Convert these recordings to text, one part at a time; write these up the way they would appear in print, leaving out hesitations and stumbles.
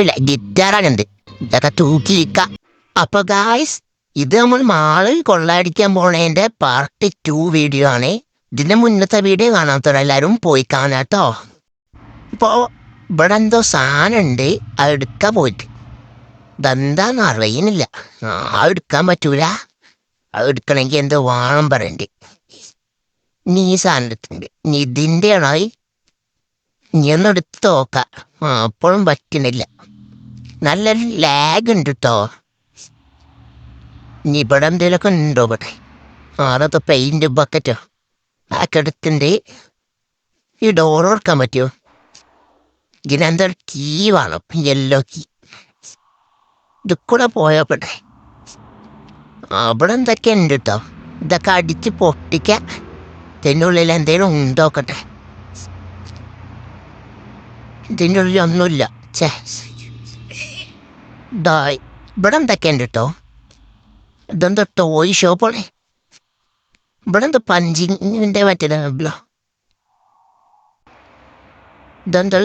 ഇല്ല ഗിറ്റാറാനുണ്ട് ഇതൊക്കെ തൂക്കിയിരിക്ക. അപ്പൊ ഗായ്സ് ഇത് നമ്മൾ മാള് കൊള്ളയടിക്കാൻ പോണേന്റെ പാർട്ട് 2 വീഡിയോ ആണ്. ഇതിന്റെ മുന്നത്തെ വീഡിയോ കാണാത്തവരെല്ലാരും പോയി കാണാട്ടോ. ഇപ്പോ ഇവിടെ എന്തോ സാധനം ഉണ്ട്, അത് എടുക്കാൻ പോയിട്ട് ഇതെന്താന്ന് അറിയുന്നില്ല. അത് എടുക്കാൻ പറ്റൂല, അത് എടുക്കണമെങ്കിൽ എന്തോ വേണം പറയണ്ട്. നീ ഈ സാധനം എടുത്തിട്ടുണ്ട്, നീ ഇതിൻ്റെ ആണോ? നീ ഒന്ന് എടുത്ത് നോക്കാം. അപ്പോഴും പറ്റുന്നില്ല, നല്ല ലാഗ് ഉണ്ട് കേട്ടോ. ഇനി ഇവിടെ എന്തെങ്കിലുമൊക്കെ ഉണ്ടോ? ഇവിടെ അതൊക്കെ പെയിന്റ് ബക്കറ്റോ അതൊക്കെ എടുത്തിട്ടുണ്ട്. ഈ ഡോർ തുറക്കാൻ പറ്റുമോ? ഇതിനെന്താ കീ വേണം, യെല്ലോ കീ. ഇത് കൂടെ പോയപ്പോട്ടെ അവിടെ എന്തൊക്കെ ഉണ്ട് കേട്ടോ. ഇതൊക്കെ അടിച്ച് പൊട്ടിക്കാൻ ഇതിൻ്റെ ഉള്ളിൽ എന്തെങ്കിലും ഉണ്ടോക്കട്ടെ. ഇതിൻ്റെ ഉള്ളിൽ ഒന്നുമില്ല. ഇവിടെ എന്തൊക്കെ ഉണ്ട് കേട്ടോ. ഇതെന്താ ടോയ് ഷോപ്പുകളെ. ഇവിടെ എന്താ പഞ്ചിങ്ങിൻ്റെ മറ്റേതാണല്ലോ. ഇതെന്താ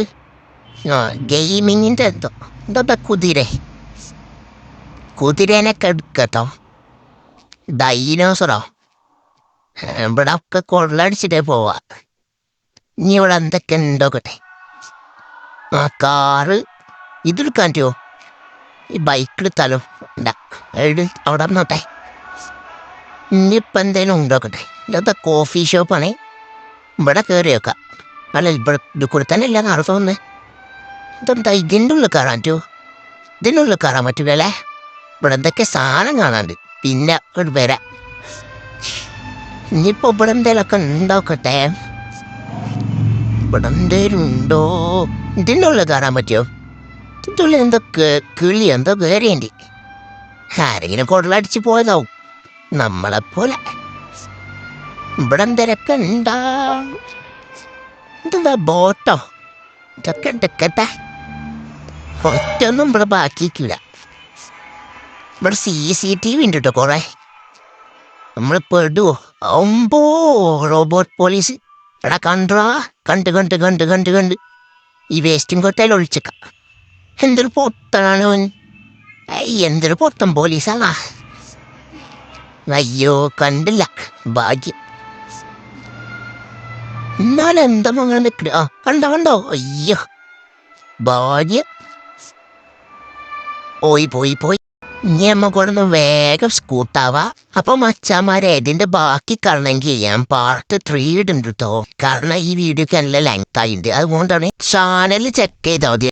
ഗെയിമിങ്ങിൻ്റെ എന്തോ. ഇതെന്താ കുതിരേനൊക്കെ എടുക്കട്ടോ. ഡൈനോസറോ? ഇവിടെ ഒക്കെ കൊള്ളടിച്ചിട്ടേ പോവാ. ഇനി ഇവിടെ എന്തൊക്കെ ഉണ്ടോക്കട്ടെ. കാറ് ഇതെടുക്കാൻ പറ്റുമോ? ഈ ബൈക്കെടുത്താലോ? അവിടെ നോട്ടെ. ഇനിയിപ്പോൾ എന്തെങ്കിലും ഉണ്ടോക്കട്ടെ. ഇതൊക്കെ കോഫി ഷോപ്പാണേ. ഇവിടെ കയറി വെക്കാം. അല്ല ഇവിടെ ഇത് കൂടെ തന്നെ ഇല്ല നാളെ തോന്നുന്നത്. ഇതെന്താ ഇതിൻ്റെ ഉള്ളിൽ കയറാൻ പറ്റുമോ? ഇതിൻ്റെ ഉള്ളിൽ കയറാൻ പറ്റൂലല്ലേ. ഇവിടെ എന്തൊക്കെ സാധനം കാണാണ്ട്. പിന്നെ ഒരു വരാം. ഇനിയിപ്പോൾ ഇവിടെ എന്തേലൊക്കെ ഉണ്ടാക്കട്ടെ. ഇവിടെ എന്തേലും ഉണ്ടോ? ഇതിൻ്റെ ഉള്ളിൽ കയറാൻ പറ്റുമോ? ഇതിൻ്റെ ഉള്ളിൽ എന്തോ കിളി എന്തോ കയറിയേണ്ടി. ആരെങ്കിലും കൊള്ളടിച്ച് പോയതാവും നമ്മളെപ്പോലെ. ഇവിടെ എന്തേലൊക്കെ ഉണ്ടാ. ഇതെന്താ ബോട്ടോ? ഇതൊക്കെ എടുക്കട്ടെ. ഒറ്റൊന്നും ഇവിടെ ബാക്കിയിട്ടില്ല. ഇവിടെ CCTV ഉണ്ട് കേട്ടോ കുറേ. നമ്മൾ പെടുവോ? അമ്പോ റോബോട്ട് പോലീസ്. എടാ കണ്ട് ഈ വേസ്റ്റും കൊട്ടയിൽ ഒഴിച്ചേക്ക. എന്തൊരു പൊട്ടനാണ് അവൻ. എന്തൊരു പൊട്ടൻ പോലീസാണാ. അയ്യോ കണ്ടില്ല, ഭാഗ്യം. എന്നാലും എന്താ അങ്ങനെ നിൽക്കുക. കണ്ടോ? അയ്യോ ഭാഗ്യം. പോയി ഇനി നമ്മക്കൊന്ന് വേഗം സ്കൂട്ടാവാ. അപ്പൊ മച്ചാമാരെ ഇതിന്റെ ബാക്കി കാണണമെങ്കിൽ ഞാൻ പാർട്ട് 3 ഇടുന്നുണ്ട് കേട്ടോ. കാരണം ഈ വീഡിയോക്ക് നല്ല ലെങ്ത് ആയിട്ടുണ്ട്. അതുകൊണ്ടാണ് ചാനൽ ചെക്ക് ചെയ്താൽ മതി.